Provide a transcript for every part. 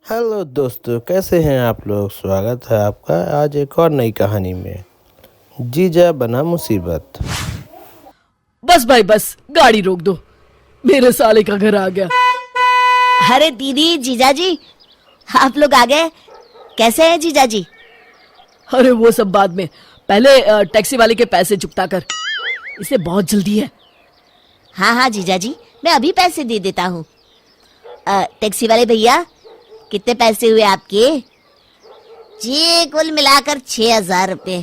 Hello दोस्तों, कैसे हैं आप लोग। स्वागत है आपका आज एक और नई कहानी में। जीजा बना मुसीबत। बस भाई बस, गाड़ी रोक दो। मेरे साले का घर आ गया। अरे दीदी, जीजाजी, आप लोग आ गए। कैसे हैं जीजाजी? अरे वो सब बाद में, पहले टैक्सी वाले के पैसे चुकता कर, इसे बहुत जल्दी है। हाँ हाँ जीजाजी, मैं अभी पैसे दे देता हूँ। टैक्सी वाले भैया, कितने पैसे हुए आपके? जी कुल मिलाकर 6,000 रुपये।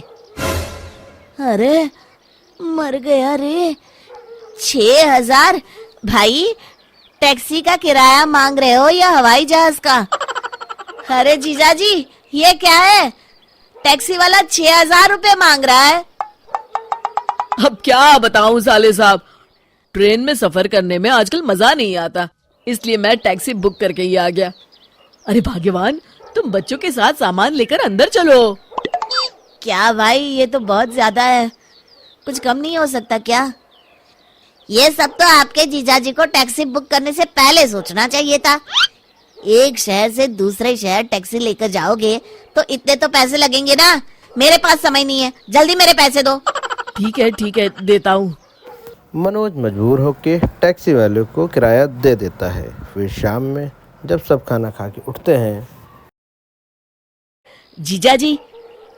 अरे मर गया रे, 6,000? भाई, टैक्सी का किराया मांग रहे हो या हवाई जहाज का? अरे जीजाजी, ये क्या है? टैक्सी वाला 6,000 रुपये मांग रहा है। अब क्या बताऊं साले साहब, ट्रेन में सफर करने में आजकल मजा नहीं आता, इसलिए मैं टैक्सी बुक करके ही आ गया। अरे भाग्यवान, तुम बच्चों के साथ सामान लेकर अंदर चलो। क्या भाई, ये तो बहुत ज्यादा है, कुछ कम नहीं हो सकता क्या? ये सब तो आपके जीजाजी को टैक्सी बुक करने से पहले सोचना चाहिए था। एक शहर से दूसरे शहर टैक्सी लेकर जाओगे तो इतने तो पैसे लगेंगे ना। मेरे पास समय नहीं है, जल्दी मेरे पैसे दो। ठीक है, देता हूँ। मनोज मजबूर होकर टैक्सी वाले को किराया दे देता है। फिर शाम में जब सब खाना खा के उठते हैं। जीजाजी,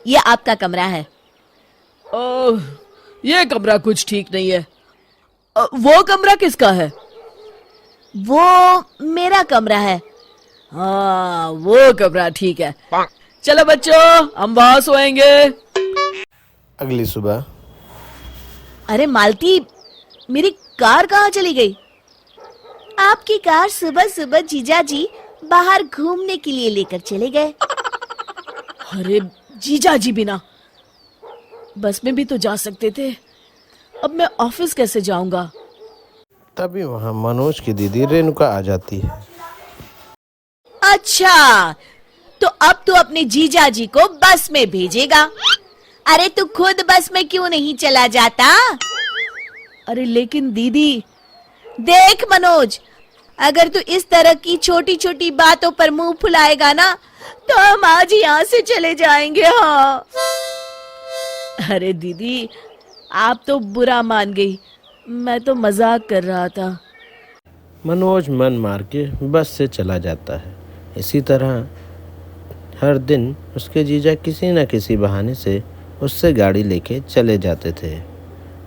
ये आपका कमरा है। ओह, ये कमरा कुछ ठीक नहीं है। वो कमरा किसका है? वो मेरा कमरा है। हाँ, वो कमरा ठीक है। चलो बच्चों, हम वहां सोएंगे। अगली सुबह। अरे मालती, मेरी कार कहाँ चली गई? आपकी कार सुबह सुबह जीजाजी बाहर घूमने के लिए लेकर चले गए। अरे जीजाजी बिना बस में भी तो जा सकते थे, अब मैं ऑफिस कैसे जाऊंगा? तभी वहाँ मनोज की दीदी रेणुका आ जाती है। अच्छा, तो अब तू अपने जीजाजी को बस में भेजेगा? अरे तू खुद बस में क्यों नहीं चला जाता? अरे लेकिन दीदी। देख मनोज, अगर तू इस तरह की छोटी छोटी बातों पर मुंह फुलाएगा ना, तो हम आज यहाँ से चले जाएंगे। हाँ। अरे दीदी, आप तो बुरा मान गई, मैं तो मजाक कर रहा था। मनोज मन मार के बस से चला जाता है। इसी तरह हर दिन उसके जीजा किसी न किसी बहाने से उससे गाड़ी लेके चले जाते थे।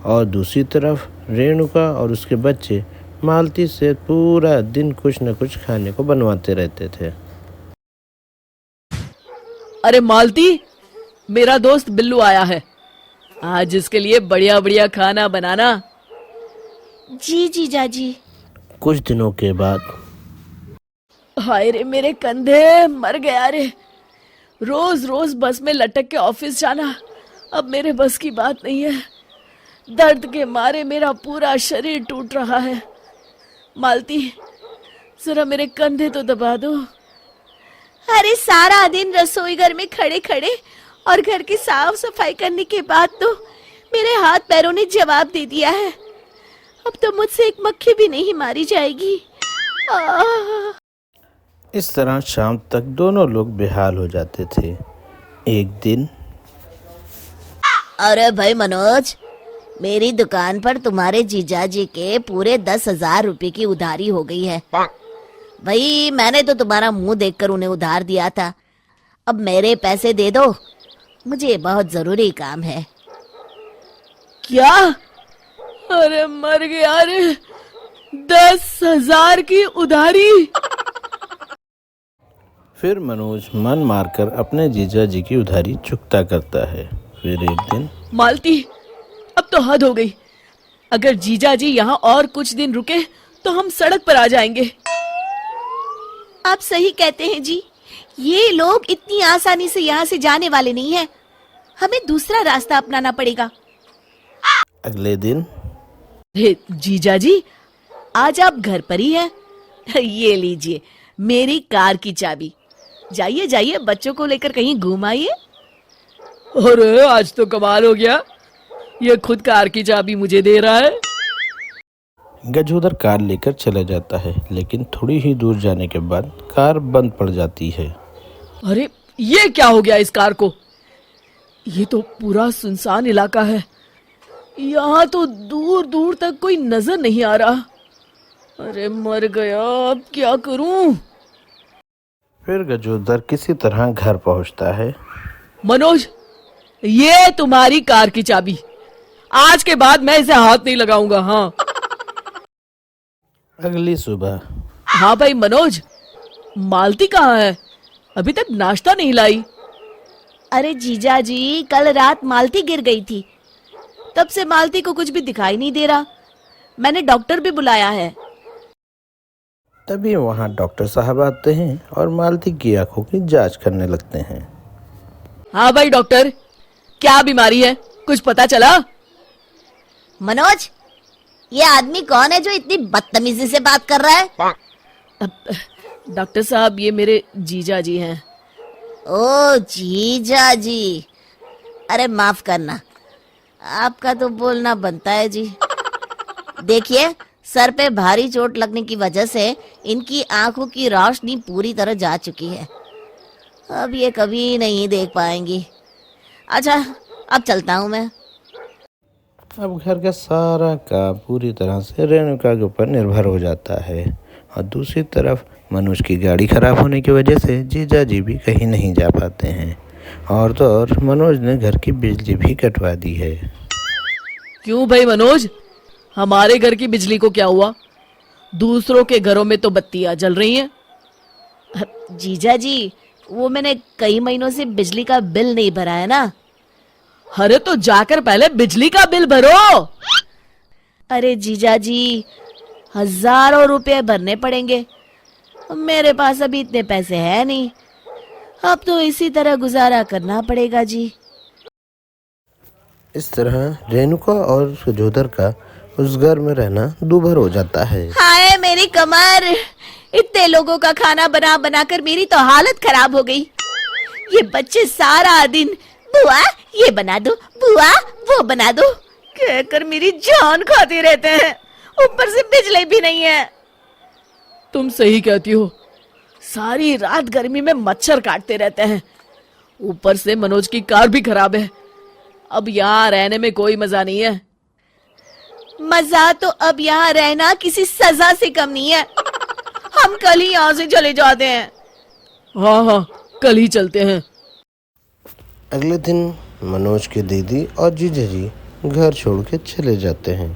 और दूसरी तरफ रेणुका और उसके बच्चे मालती से पूरा दिन कुछ न कुछ खाने को बनवाते रहते थे। अरे मालती, मेरा दोस्त बिल्लू आया है, आज इसके लिए बढ़िया बढ़िया खाना बनाना। जी जीजाजी। कुछ दिनों के बाद। हाय रे मेरे कंधे, मर गया रे। रोज रोज बस में लटक के ऑफिस जाना अब मेरे बस की बात नहीं है। दर्द के मारे मेरा पूरा शरीर टूट रहा है। मालती, जरा मेरे कंधे तो दबा दो। अरे सारा दिन रसोई घर में खड़े खड़े और घर की साफ सफाई करने के बाद तो मेरे हाथ पैरों ने जवाब दे दिया है। अब तो मुझसे एक मक्खी भी नहीं मारी जाएगी। इस तरह शाम तक दोनों लोग बेहाल हो जाते थे। एक दिन। अरे भाई मनोज, मेरी दुकान पर तुम्हारे जीजाजी के पूरे 10,000 रुपए की उधारी हो गई है। भाई, मैंने तो तुम्हारा मुंह देखकर उन्हें उधार दिया था। अब मेरे पैसे दे दो, मुझे बहुत जरूरी काम है। क्या? अरे मर गया रे, 10,000 की उधारी। फिर मनोज मन मारकर अपने जीजा जी की उधारी चुकता करता है। फिर एक दिन। मालती, अब तो हद हो गई। अगर जीजाजी यहाँ और कुछ दिन रुके तो हम सड़क पर आ जाएंगे। आप सही कहते हैं जी, ये लोग इतनी आसानी से यहाँ से जाने वाले नहीं हैं। हमें दूसरा रास्ता अपनाना पड़ेगा। अगले दिन। जीजाजी, आज आप घर पर ही हैं? ये लीजिए मेरी कार की चाबी। जाइए जाइए, बच्चों को लेकर कहीं घूम आइए। अरे आज तो कमाल हो गया, ये खुद कार की चाबी मुझे दे रहा है। गजोदर कार लेकर चला जाता है, लेकिन थोड़ी ही दूर जाने के बाद कार बंद पड़ जाती है। अरे ये क्या हो गया इस कार को? ये तो पूरा सुनसान इलाका है, यहाँ तो दूर दूर तक कोई नजर नहीं आ रहा। अरे मर गया, अब क्या करूं? फिर गजोदर किसी तरह घर पहुंचता है। मनोज, ये तुम्हारी कार की चाबी। आज के बाद मैं इसे हाथ नहीं लगाऊंगा। हाँ अगली सुबह हाँ भाई मनोज, मालती कहाँ है? अभी तक नाश्ता नहीं लाई। अरे जीजा जी, कल रात मालती गिर गई थी, तब से मालती को कुछ भी दिखाई नहीं दे रहा। मैंने डॉक्टर भी बुलाया है। तभी वहाँ डॉक्टर साहब आते हैं और मालती की आंखों की जांच करने लगते हैं। हाँ भाई डॉक्टर, क्या बीमारी है, कुछ पता चला? मनोज, ये आदमी कौन है जो इतनी बदतमीजी से बात कर रहा है? डॉक्टर साहब, ये मेरे जीजा जी हैं। ओ जीजा जी, अरे माफ करना, आपका तो बोलना बनता है जी। देखिए, सर पे भारी चोट लगने की वजह से इनकी आंखों की रोशनी पूरी तरह जा चुकी है। अब ये कभी नहीं देख पाएंगी। अच्छा, अब चलता हूँ मैं। अब घर का सारा काम पूरी तरह से रेणुका के ऊपर निर्भर हो जाता है, और दूसरी तरफ मनोज की गाड़ी खराब होने की वजह से जीजा जी भी कहीं नहीं जा पाते हैं। और तो और मनोज ने घर की बिजली भी कटवा दी है। क्यों भाई मनोज, हमारे घर की बिजली को क्या हुआ? दूसरों के घरों में तो बत्तियां जल रही हैं। जीजा जी, वो मैंने कई महीनों से बिजली का बिल नहीं भरा है ना। अरे तो जाकर पहले बिजली का बिल भरो। अरे जीजा जी, हजारों रुपए भरने पड़ेंगे। मेरे पास अभी इतने पैसे हैं नहीं। अब तो इसी तरह गुजारा करना पड़ेगा जी। इस तरह रेणुका और गजोदर का उस घर में रहना दूभर हो जाता है। हाय मेरी कमर, इतने लोगों का खाना बना बना कर मेरी तो हालत खराब हो गई। ये बच्चे सारा दिन बुआ ये बना दो, बुआ वो बना दो कहकर मेरी जान खाते रहते हैं। ऊपर से बिजली भी नहीं है। तुम सही कहती हो, सारी रात गर्मी में मच्छर काटते रहते हैं। ऊपर से मनोज की कार भी खराब है। अब यहाँ रहने में कोई मजा नहीं है। मजा तो अब यहाँ रहना किसी सजा से कम नहीं है। हम कल ही यहाँ से चले जाते हैं। हाँ हाँ, कल ही चलते हैं। अगले दिन मनोज की दीदी और जीजा जी घर छोड़ के चले जाते हैं।